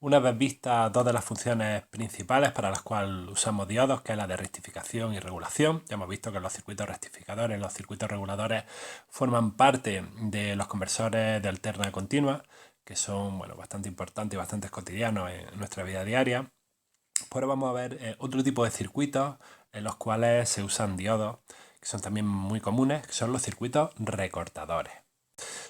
Una vez vistas dos de las funciones principales para las cuales usamos diodos, que es la de rectificación y regulación, ya hemos visto que los circuitos rectificadores y los circuitos reguladores forman parte de los conversores de alterna continua, que son bastante importantes y bastante cotidianos en nuestra vida diaria. Pues ahora vamos a ver otro tipo de circuitos en los cuales se usan diodos, que son también muy comunes, que son los circuitos recortadores.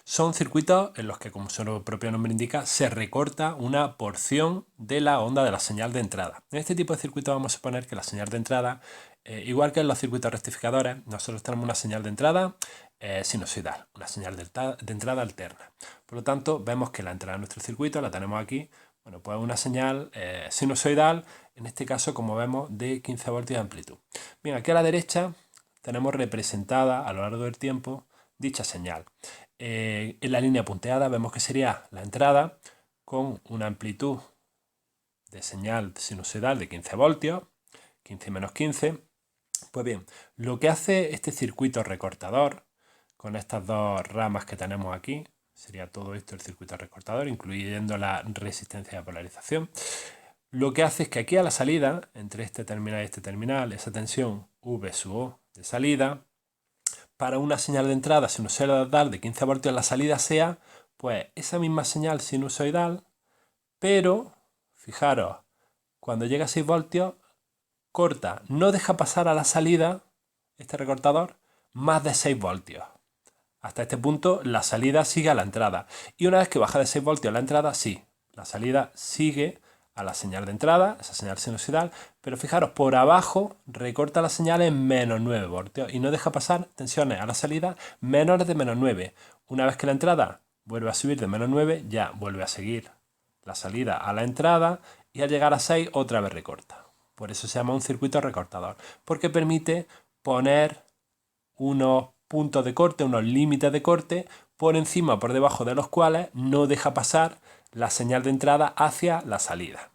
Son circuitos en los que, como su propio nombre indica, se recorta una porción de la onda de la señal de entrada. En este tipo de circuitos vamos a suponer que la señal de entrada, igual que en los circuitos rectificadores, nosotros tenemos una señal de entrada sinusoidal, una señal de entrada alterna. Por lo tanto, vemos que la entrada de nuestro circuito la tenemos aquí, pues una señal sinusoidal, en este caso, como vemos, de 15 voltios de amplitud. Bien, aquí a la derecha tenemos representada a lo largo del tiempo dicha señal. En la línea punteada vemos que sería la entrada con una amplitud de señal sinusoidal de 15 voltios, 15 menos 15. Pues bien, lo que hace este circuito recortador con estas dos ramas que tenemos aquí, sería todo esto el circuito recortador, incluyendo la resistencia de polarización. Lo que hace es que aquí a la salida, entre este terminal y este terminal, esa tensión V sub O de salida, para una señal de entrada sinusoidal de 15 voltios, la salida sea pues esa misma señal sinusoidal, pero fijaros, cuando llega a 6 voltios, corta, no deja pasar a la salida, este recortador, más de 6 voltios. Hasta este punto la salida sigue a la entrada. Y una vez que baja de 6 voltios la entrada, sí, la salida sigue a la señal de entrada, esa señal sinusoidal, pero fijaros, por abajo recorta la señal en menos 9 voltios y no deja pasar tensiones a la salida menores de menos 9. Una vez que la entrada vuelve a subir de menos 9, ya vuelve a seguir la salida a la entrada y al llegar a 6 otra vez recorta. Por eso se llama un circuito recortador, porque permite poner unos puntos de corte, unos límites de corte, por encima o por debajo de los cuales no deja pasar la señal de entrada hacia la salida.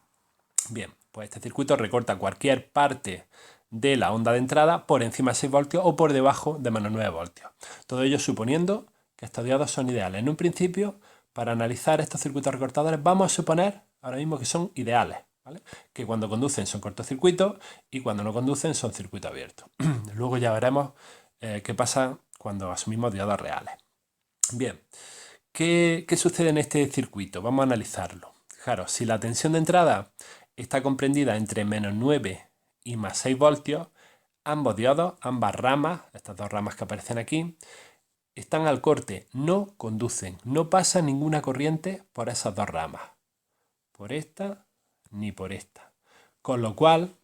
Bien, pues este circuito recorta cualquier parte de la onda de entrada por encima de 6 voltios o por debajo de menos 9 voltios. Todo ello suponiendo que estos diodos son ideales. En un principio, para analizar estos circuitos recortadores, vamos a suponer ahora mismo que son ideales, ¿vale? Que cuando conducen son cortocircuitos y cuando no conducen son circuitos abiertos. Luego ya veremos qué pasa cuando asumimos diodos reales. Bien, ¿qué sucede en este circuito? Vamos a analizarlo. Fijaros, si la tensión de entrada está comprendida entre menos 9 y más 6 voltios, ambos diodos, ambas ramas, estas dos ramas que aparecen aquí, están al corte, no conducen, no pasa ninguna corriente por esas dos ramas, por esta ni por esta. Con lo cual,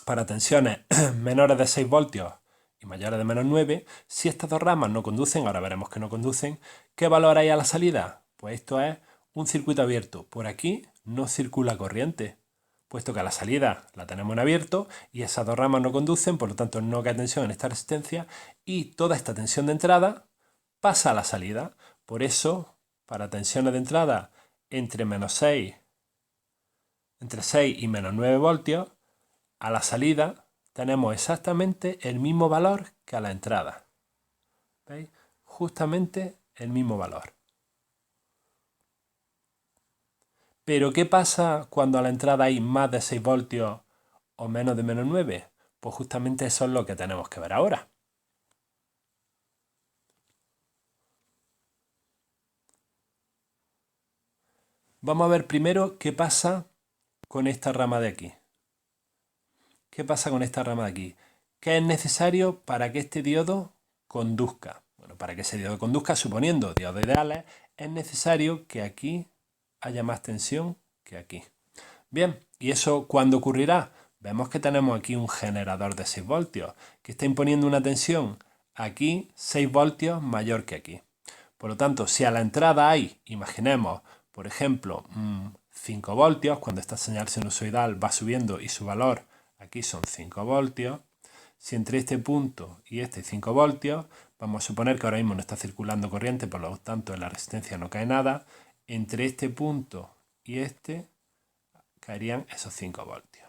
para tensiones menores de 6 voltios y mayores de menos 9, si estas dos ramas no conducen, ahora veremos que no conducen, ¿qué valor hay a la salida? Pues esto es un circuito abierto. Por aquí no circula corriente, puesto que a la salida la tenemos en abierto y esas dos ramas no conducen, por lo tanto no cae tensión en esta resistencia y toda esta tensión de entrada pasa a la salida. Por eso, para tensiones de entrada entre 6 y menos 9 voltios, a la salida tenemos exactamente el mismo valor que a la entrada. ¿Veis? Justamente el mismo valor. Pero ¿qué pasa cuando a la entrada hay más de 6 voltios o menos de menos 9? Pues justamente eso es lo que tenemos que ver ahora. Vamos a ver primero qué pasa con esta rama de aquí. ¿Qué pasa con esta rama de aquí? ¿Qué es necesario para que este diodo conduzca? Bueno, para que ese diodo conduzca, suponiendo diodos ideales, es necesario que aquí haya más tensión que aquí. Bien, ¿y eso cuándo ocurrirá? Vemos que tenemos aquí un generador de 6 voltios que está imponiendo una tensión aquí 6 voltios mayor que aquí. Por lo tanto, si a la entrada hay, imaginemos, por ejemplo, 5 voltios, cuando esta señal sinusoidal va subiendo y su valor aquí son 5 voltios, si entre este punto y este 5 voltios, vamos a suponer que ahora mismo no está circulando corriente, por lo tanto en la resistencia no cae nada, entre este punto y este caerían esos 5 voltios.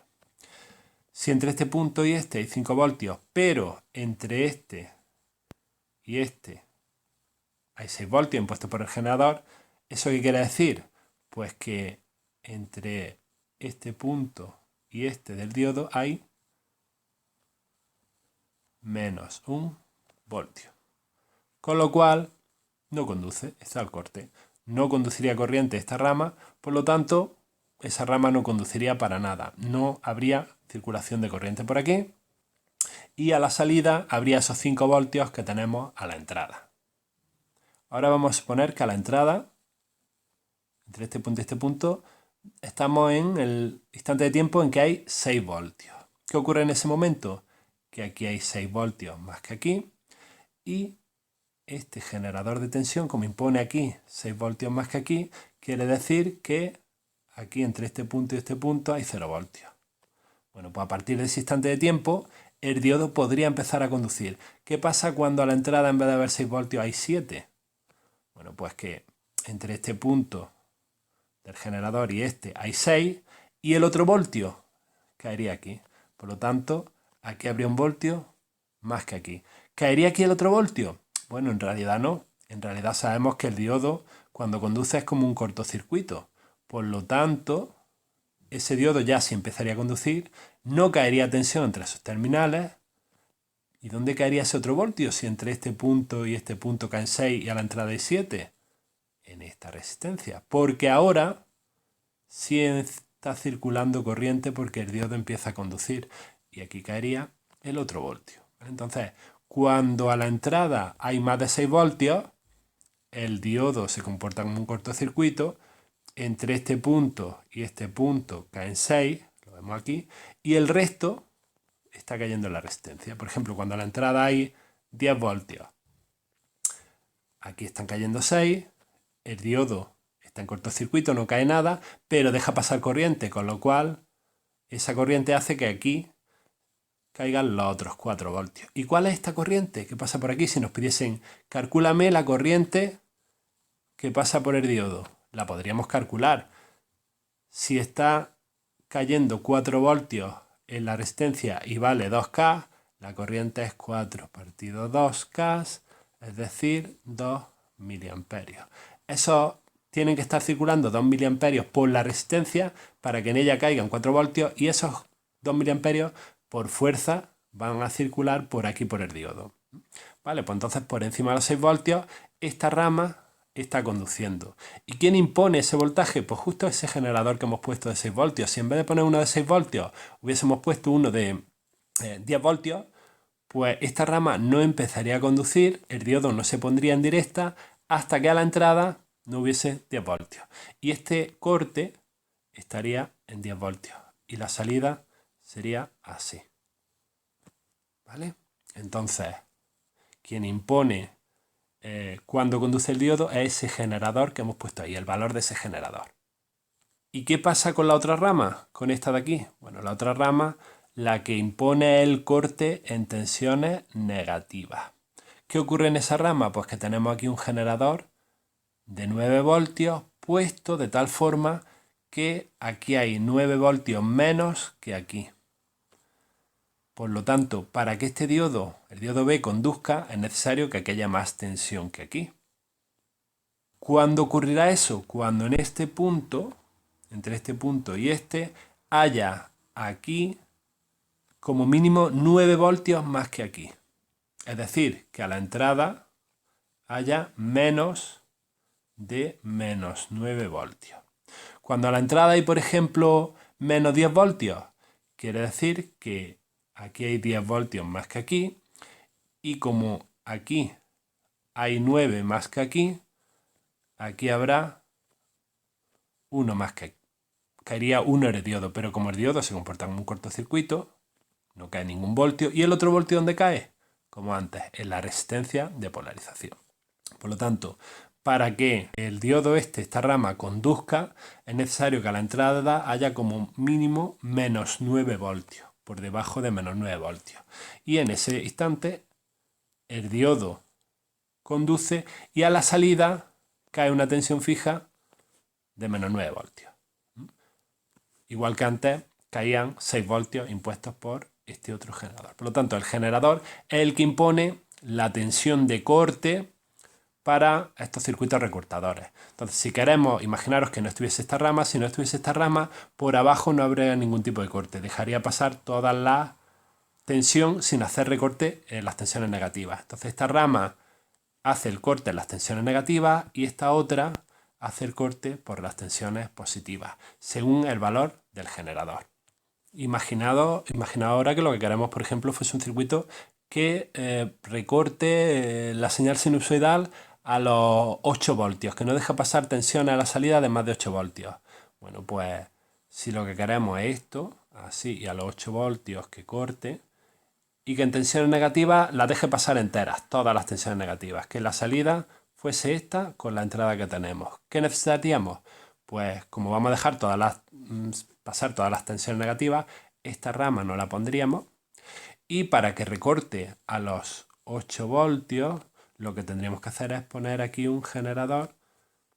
Si entre este punto y este hay 5 voltios, pero entre este y este hay 6 voltios impuestos por el generador, ¿eso qué quiere decir? Pues que entre este punto y este del diodo hay menos 1 voltio. Con lo cual no conduce, está al corte. No conduciría corriente esta rama, por lo tanto, esa rama no conduciría para nada. No habría circulación de corriente por aquí. Y a la salida habría esos 5 voltios que tenemos a la entrada. Ahora vamos a suponer que a la entrada, entre este punto y este punto, estamos en el instante de tiempo en que hay 6 voltios. ¿Qué ocurre en ese momento? Que aquí hay 6 voltios más que aquí. Y este generador de tensión, como impone aquí 6 voltios más que aquí, quiere decir que aquí entre este punto y este punto hay 0 voltios. Bueno, pues a partir de ese instante de tiempo, el diodo podría empezar a conducir. ¿Qué pasa cuando a la entrada en vez de haber 6 voltios hay 7? Bueno, pues que entre este punto del generador y este hay 6 y el otro voltio caería aquí. Por lo tanto, aquí habría un voltio más que aquí. ¿Caería aquí el otro voltio? Bueno, en realidad no. En realidad sabemos que el diodo cuando conduce es como un cortocircuito. Por lo tanto, ese diodo ya sí empezaría a conducir, no caería tensión entre sus terminales. ¿Y dónde caería ese otro voltio si entre este punto y este punto caen 6 y a la entrada hay 7? En esta resistencia. Porque ahora sí está circulando corriente porque el diodo empieza a conducir. Y aquí caería el otro voltio. Entonces, cuando a la entrada hay más de 6 voltios, el diodo se comporta como un cortocircuito. Entre este punto y este punto caen 6, lo vemos aquí, y el resto está cayendo en la resistencia. Por ejemplo, cuando a la entrada hay 10 voltios, aquí están cayendo 6, el diodo está en cortocircuito, no cae nada, pero deja pasar corriente, con lo cual esa corriente hace que aquí caigan los otros 4 voltios. ¿Y cuál es esta corriente que pasa por aquí? Si nos pidiesen, calcúlame la corriente que pasa por el diodo. La podríamos calcular. Si está cayendo 4 voltios en la resistencia y vale 2K, la corriente es 4 partido 2K, es decir, 2 miliamperios. Esos tienen que estar circulando 2 miliamperios por la resistencia para que en ella caigan 4 voltios y esos 2 miliamperios por fuerza van a circular por aquí por el diodo. Vale, pues entonces por encima de los 6 voltios esta rama está conduciendo. ¿Y quién impone ese voltaje? Pues justo ese generador que hemos puesto de 6 voltios. Si en vez de poner uno de 6 voltios hubiésemos puesto uno de 10 voltios, pues esta rama no empezaría a conducir, el diodo no se pondría en directa hasta que a la entrada no hubiese 10 voltios. Y este corte estaría en 10 voltios y la salida sería así. ¿Vale? Entonces, quien impone cuando conduce el diodo es ese generador que hemos puesto ahí, el valor de ese generador. ¿Y qué pasa con la otra rama? Con esta de aquí. Bueno, la otra rama, la que impone el corte en tensiones negativas. ¿Qué ocurre en esa rama? Pues que tenemos aquí un generador de 9 voltios puesto de tal forma que aquí hay 9 voltios menos que aquí. Por lo tanto, para que este diodo, el diodo B, conduzca, es necesario que aquí haya más tensión que aquí. ¿Cuándo ocurrirá eso? Cuando en este punto, entre este punto y este, haya aquí como mínimo 9 voltios más que aquí. Es decir, que a la entrada haya menos de menos 9 voltios. Cuando a la entrada hay, por ejemplo, menos 10 voltios, quiere decir que aquí hay 10 voltios más que aquí, y como aquí hay 9 más que aquí habrá 1 más que aquí. Caería 1 en el diodo, pero como el diodo se comporta como un cortocircuito, no cae ningún voltio. ¿Y el otro voltio dónde cae? Como antes, en la resistencia de polarización. Por lo tanto, para que el diodo esta rama, conduzca, es necesario que a la entrada haya como mínimo menos 9 voltios, por debajo de menos 9 voltios. Y en ese instante, el diodo conduce y a la salida cae una tensión fija de menos 9 voltios. Igual que antes, caían 6 voltios impuestos por este otro generador. Por lo tanto, el generador es el que impone la tensión de corte para estos circuitos recortadores. Entonces, si queremos, imaginaros que no estuviese esta rama, si no estuviese esta rama, por abajo no habría ningún tipo de corte, dejaría pasar toda la tensión sin hacer recorte en las tensiones negativas. Entonces, esta rama hace el corte en las tensiones negativas y esta otra hace el corte por las tensiones positivas, según el valor del generador. Imaginad ahora que lo que queremos, por ejemplo, fuese un circuito que recorte la señal sinusoidal a los 8 voltios, que no deja pasar tensiones a la salida de más de 8 voltios. Bueno, pues si lo que queremos es esto, así, y a los 8 voltios que corte, y que en tensiones negativas la deje pasar enteras, todas las tensiones negativas, que la salida fuese esta con la entrada que tenemos. ¿Qué necesitaríamos? Pues como vamos a dejar pasar todas las tensiones negativas, esta rama no la pondríamos, y para que recorte a los 8 voltios, lo que tendríamos que hacer es poner aquí un generador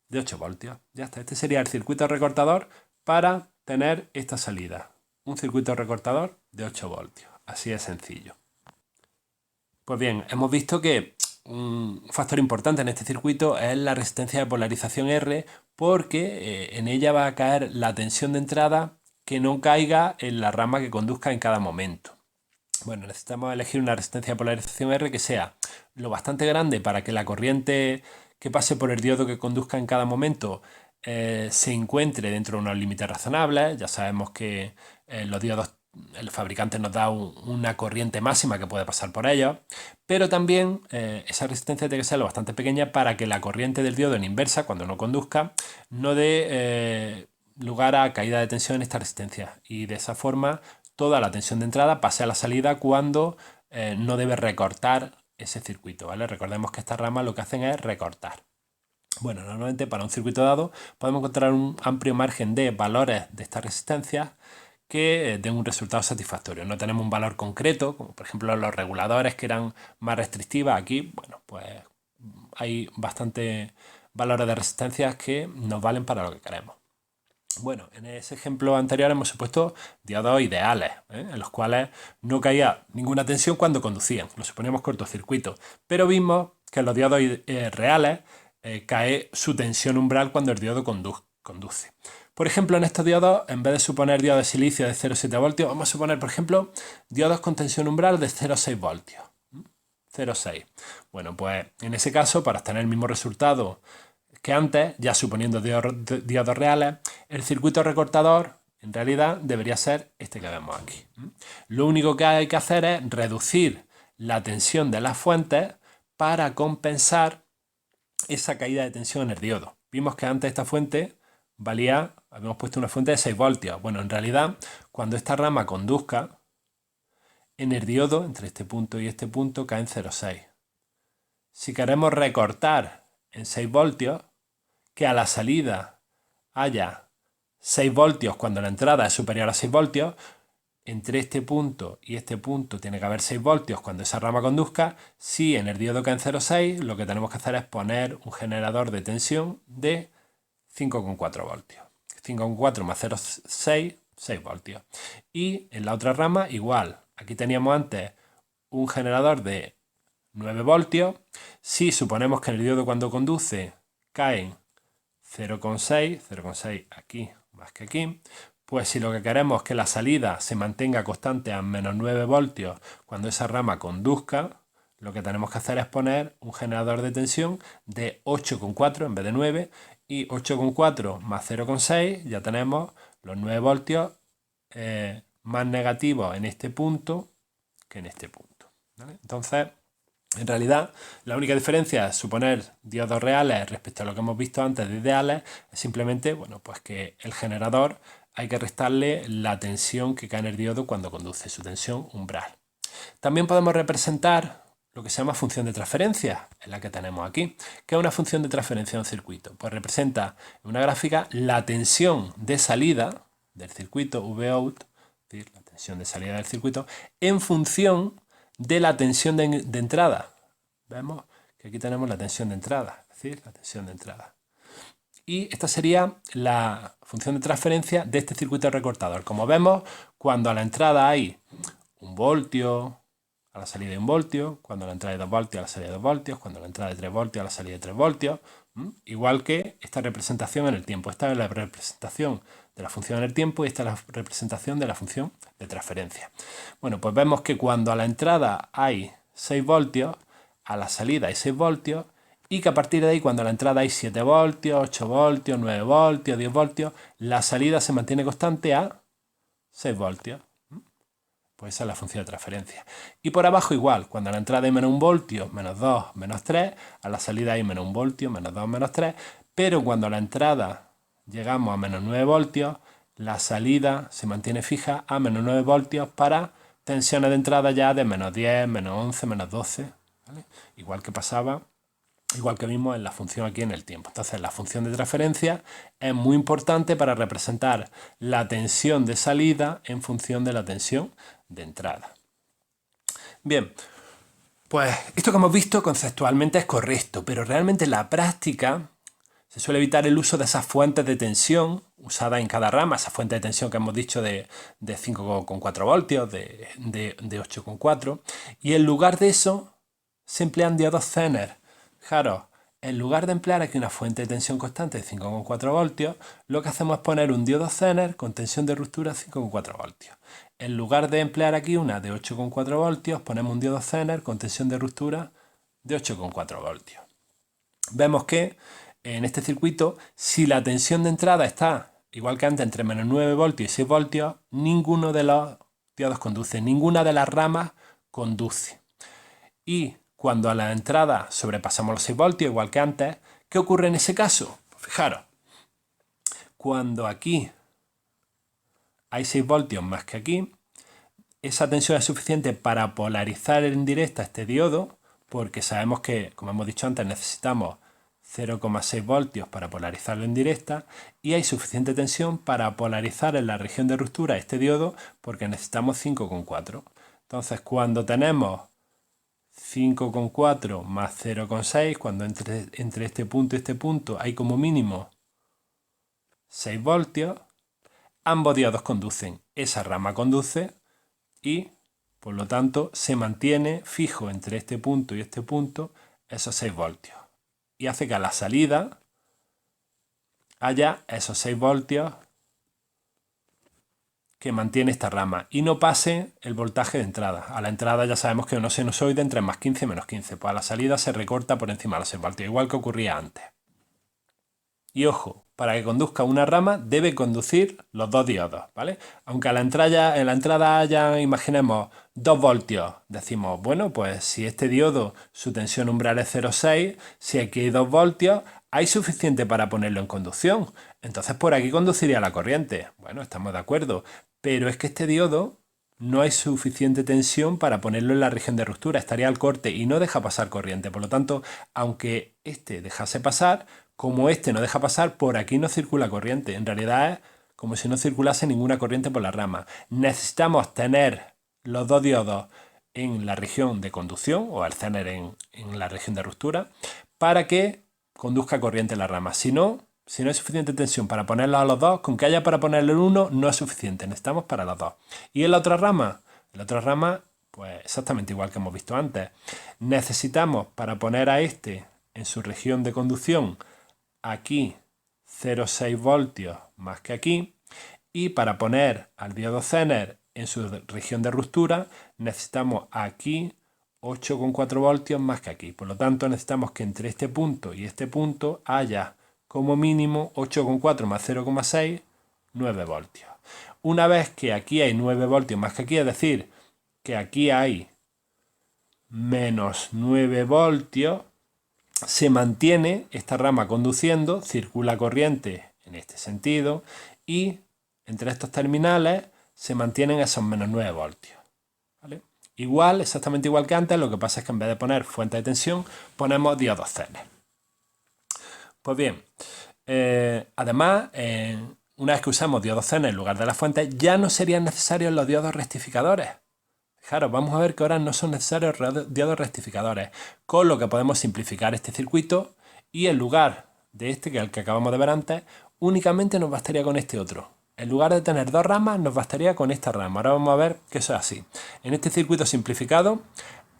de 8 voltios. Ya está, este sería el circuito recortador para tener esta salida. Un circuito recortador de 8 voltios. Así de sencillo. Pues bien, hemos visto que un factor importante en este circuito es la resistencia de polarización R, porque en ella va a caer la tensión de entrada que no caiga en la rama que conduzca en cada momento. Bueno, necesitamos elegir una resistencia de polarización R que sea lo bastante grande para que la corriente que pase por el diodo que conduzca en cada momento se encuentre dentro de unos límites razonables. Ya sabemos que los diodos, el fabricante nos da una corriente máxima que puede pasar por ellos, pero también esa resistencia tiene que ser lo bastante pequeña para que la corriente del diodo en inversa, cuando no conduzca, no dé lugar a caída de tensión en esta resistencia, y de esa forma toda la tensión de entrada pase a la salida cuando no debe recortar ese circuito, ¿vale? Recordemos que estas ramas lo que hacen es recortar. Bueno, normalmente para un circuito dado podemos encontrar un amplio margen de valores de estas resistencias que den un resultado satisfactorio. No tenemos un valor concreto, como por ejemplo los reguladores que eran más restrictivas. Aquí, bueno, pues hay bastantes valores de resistencias que nos valen para lo que queremos. Bueno, en ese ejemplo anterior hemos supuesto diodos ideales, en los cuales no caía ninguna tensión cuando conducían, lo suponíamos cortocircuito, pero vimos que en los diodos reales cae su tensión umbral cuando el diodo conduce. Por ejemplo, en estos diodos, en vez de suponer diodos de silicio de 0,7 voltios, vamos a suponer, por ejemplo, diodos con tensión umbral de 0,6 voltios. 0,6. Bueno, pues en ese caso, para obtener el mismo resultado que antes, ya suponiendo diodos reales, el circuito recortador en realidad debería ser este que vemos aquí. Lo único que hay que hacer es reducir la tensión de las fuentes para compensar esa caída de tensión en el diodo. Vimos que antes esta fuente habíamos puesto una fuente de 6 voltios. Bueno, en realidad, cuando esta rama conduzca, en el diodo, entre este punto y este punto, cae en 0,6. Si queremos recortar en 6 voltios, que a la salida haya 6 voltios cuando la entrada es superior a 6 voltios, entre este punto y este punto tiene que haber 6 voltios cuando esa rama conduzca. Si en el diodo cae en 0,6, lo que tenemos que hacer es poner un generador de tensión de 5,4 voltios. 5,4 más 0,6, 6 voltios. Y en la otra rama igual. Aquí teníamos antes un generador de 9 voltios. Si suponemos que en el diodo cuando conduce caen 0,6 aquí más que aquí, pues si lo que queremos es que la salida se mantenga constante a menos 9 voltios cuando esa rama conduzca, lo que tenemos que hacer es poner un generador de tensión de 8,4 en vez de 9, y 8,4 más 0,6 ya tenemos los 9 voltios más negativos en este punto que en este punto, ¿vale? Entonces, en realidad, la única diferencia es suponer diodos reales respecto a lo que hemos visto antes de ideales, es simplemente, bueno, pues que el generador hay que restarle la tensión que cae en el diodo cuando conduce, su tensión umbral. También podemos representar lo que se llama función de transferencia, en la que tenemos aquí. ¿Qué es una función de transferencia en un circuito? Pues representa en una gráfica la tensión de salida del circuito Vout, es decir, la tensión de salida del circuito, en función de la tensión de entrada. Vemos que aquí tenemos la tensión de entrada, es decir, la tensión de entrada. Y esta sería la función de transferencia de este circuito recortador. Como vemos, cuando a la entrada hay 1 voltio, a a la salida de 1 voltio, cuando a la entrada de 2 voltios a la salida de 2 voltios, cuando a la entrada de 3 voltios a la salida de 3 voltios. Igual que esta representación en el tiempo. Esta es la representación de la función en el tiempo y esta es la representación de la función de transferencia. Bueno, pues vemos que cuando a la entrada hay 6 voltios, a la salida hay 6 voltios, y que a partir de ahí, cuando a la entrada hay 7 voltios, 8 voltios, 9 voltios, 10 voltios, la salida se mantiene constante a 6 voltios. Pues esa es la función de transferencia. Y por abajo igual, cuando a la entrada hay menos 1 voltio, menos 2, menos 3, a la salida hay menos 1 voltio, menos 2, menos 3, pero cuando a la entrada llegamos a menos 9 voltios, la salida se mantiene fija a menos 9 voltios para tensiones de entrada ya de menos 10, menos 11, menos 12, ¿vale? Igual que vimos en la función aquí en el tiempo. Entonces la función de transferencia es muy importante para representar la tensión de salida en función de la tensión de entrada. Bien, pues esto que hemos visto conceptualmente es correcto, pero realmente en la práctica se suele evitar el uso de esas fuentes de tensión usadas en cada rama, esa fuente de tensión que hemos dicho de 5,4 voltios, de 8,4, y en lugar de eso se emplean diodos Zener. Fijaros, en lugar de emplear aquí una fuente de tensión constante de 5,4 voltios, lo que hacemos es poner un diodo Zener con tensión de ruptura 5,4 voltios. En lugar de emplear aquí una de 8,4 voltios, ponemos un diodo Zener con tensión de ruptura de 8,4 voltios. Vemos que en este circuito, si la tensión de entrada está, igual que antes, entre menos 9 voltios y 6 voltios, ninguno de los diodos conduce, ninguna de las ramas conduce. Y cuando a la entrada sobrepasamos los 6 voltios, igual que antes, ¿qué ocurre en ese caso? Pues fijaros, cuando aquí hay 6 voltios más que aquí, esa tensión es suficiente para polarizar en directa este diodo, porque sabemos que, como hemos dicho antes, necesitamos 0,6 voltios para polarizarlo en directa, y hay suficiente tensión para polarizar en la región de ruptura este diodo, porque necesitamos 5,4. Entonces, cuando tenemos 5,4 más 0,6, cuando entre este punto y este punto hay como mínimo 6 voltios, ambos diodos conducen, esa rama conduce y por lo tanto se mantiene fijo entre este punto y este punto esos 6 voltios y hace que a la salida haya esos 6 voltios que mantiene esta rama y no pase el voltaje de entrada. A la entrada ya sabemos que una sinusoide entre más 15 y menos 15, pues a la salida se recorta por encima de los 6 voltios, igual que ocurría antes. Y ojo, para que conduzca una rama debe conducir los dos diodos, ¿vale? Aunque en la entrada haya, imaginemos, 2 voltios, decimos, bueno, pues si este diodo, su tensión umbral es 0,6, si aquí hay 2 voltios, hay suficiente para ponerlo en conducción. Entonces por aquí conduciría la corriente. Bueno, estamos de acuerdo, pero es que este diodo no hay suficiente tensión para ponerlo en la región de ruptura, estaría al corte y no deja pasar corriente. Por lo tanto, aunque este dejase pasar, como este no deja pasar, por aquí no circula corriente. En realidad es como si no circulase ninguna corriente por la rama. Necesitamos tener los dos diodos en la región de conducción, o el Zener en la región de ruptura, para que conduzca corriente en la rama. Si no hay suficiente tensión para ponerlos a los dos, con que haya para ponerlo en uno no es suficiente, necesitamos para los dos. Y en la otra rama, pues exactamente igual que hemos visto antes. Necesitamos para poner a este en su región de conducción aquí 0,6 voltios más que aquí, y para poner al diodo Zener en su región de ruptura necesitamos aquí 8,4 voltios más que aquí. Por lo tanto necesitamos que entre este punto y este punto haya como mínimo 8,4 más 0,6, 9 voltios. Una vez que aquí hay 9 voltios más que aquí, es decir, que aquí hay menos 9 voltios, se mantiene esta rama conduciendo, circula corriente en este sentido y entre estos terminales se mantienen esos menos 9 voltios. ¿Vale? Igual, exactamente igual que antes, lo que pasa es que en vez de poner fuente de tensión, ponemos diodos Zener. Pues bien, además, una vez que usamos diodos Zener en lugar de las fuentes, ya no serían necesarios los diodos rectificadores. Fijaros, vamos a ver que ahora no son necesarios diodos rectificadores, con lo que podemos simplificar este circuito y en lugar de este, que es el que acabamos de ver antes, únicamente nos bastaría con este otro, En lugar de tener dos ramas, nos bastaría con esta rama. Ahora vamos a ver que eso es así. En este circuito simplificado,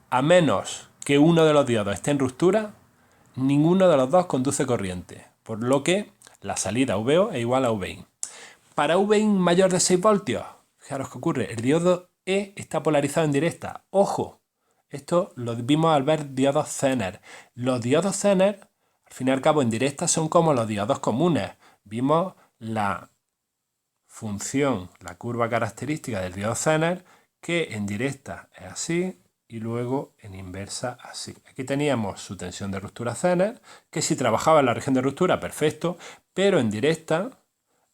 a menos que uno de los diodos esté en ruptura, ninguno de los dos conduce corriente, por lo que la salida VO es igual a VIN. Para VIN mayor de 6 voltios, fijaros qué ocurre, el diodo E está polarizado en directa. ¡Ojo! Esto lo vimos al ver diodos Zener. Los diodos Zener, al fin y al cabo, en directa son como los diodos comunes. Vimos la función, la curva característica del diodo Zener, que en directa es así y luego en inversa así. Aquí teníamos su tensión de ruptura Zener, que si trabajaba en la región de ruptura, perfecto, pero en directa,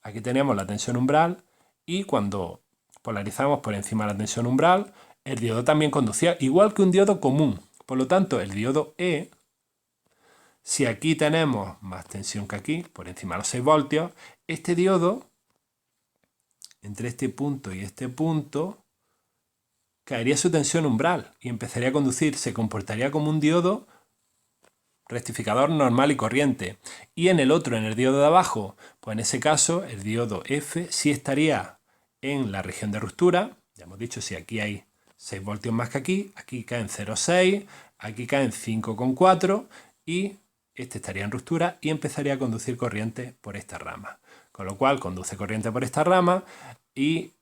aquí teníamos la tensión umbral y cuando polarizamos por encima de la tensión umbral, el diodo también conducía igual que un diodo común. Por lo tanto, el diodo E, si aquí tenemos más tensión que aquí, por encima de los 6 voltios, este diodo, entre este punto y este punto, caería su tensión umbral y empezaría a conducir, se comportaría como un diodo rectificador normal y corriente. Y en el otro, en el diodo de abajo, pues en ese caso el diodo F sí estaría en la región de ruptura. Ya hemos dicho, si aquí hay 6 voltios más que aquí caen 0,6, aquí caen 5,4 y este estaría en ruptura y empezaría a conducir corriente por esta rama. Con lo cual conduce corriente por esta rama y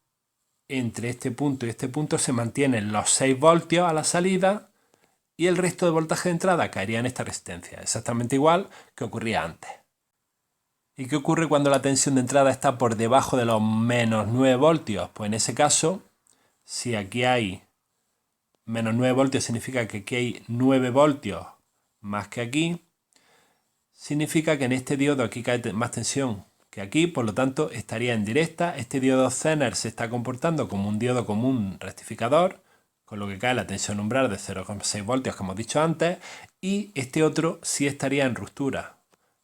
entre este punto y este punto se mantienen los 6 voltios a la salida y el resto de voltaje de entrada caería en esta resistencia, exactamente igual que ocurría antes. ¿Y qué ocurre cuando la tensión de entrada está por debajo de los menos 9 voltios? Pues en ese caso, si aquí hay menos 9 voltios, significa que aquí hay 9 voltios más que aquí. Significa que en este diodo aquí cae más tensión que aquí, por lo tanto estaría en directa. Este diodo Zener se está comportando como un diodo común rectificador, con lo que cae la tensión umbral de 0,6 voltios, como hemos dicho antes, y este otro sí estaría en ruptura,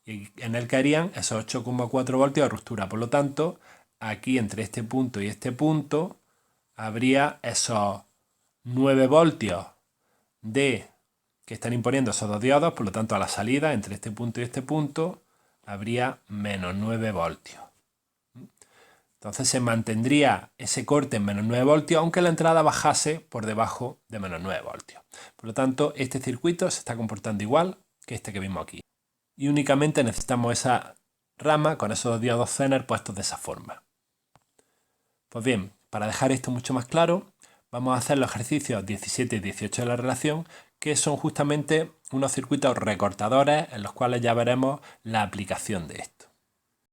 y en él caerían esos 8,4 voltios de ruptura. Por lo tanto, aquí entre este punto y este punto habría esos 9 voltios que están imponiendo esos dos diodos, por lo tanto a la salida entre este punto y este punto habría menos 9 voltios. Entonces se mantendría ese corte en menos 9 voltios, aunque la entrada bajase por debajo de menos 9 voltios. Por lo tanto, este circuito se está comportando igual que este que vimos aquí. Y únicamente necesitamos esa rama con esos dos diodos Zener puestos de esa forma. Pues bien, para dejar esto mucho más claro, vamos a hacer los ejercicios 17 y 18 de la relación, que son justamente unos circuitos recortadores en los cuales ya veremos la aplicación de esto.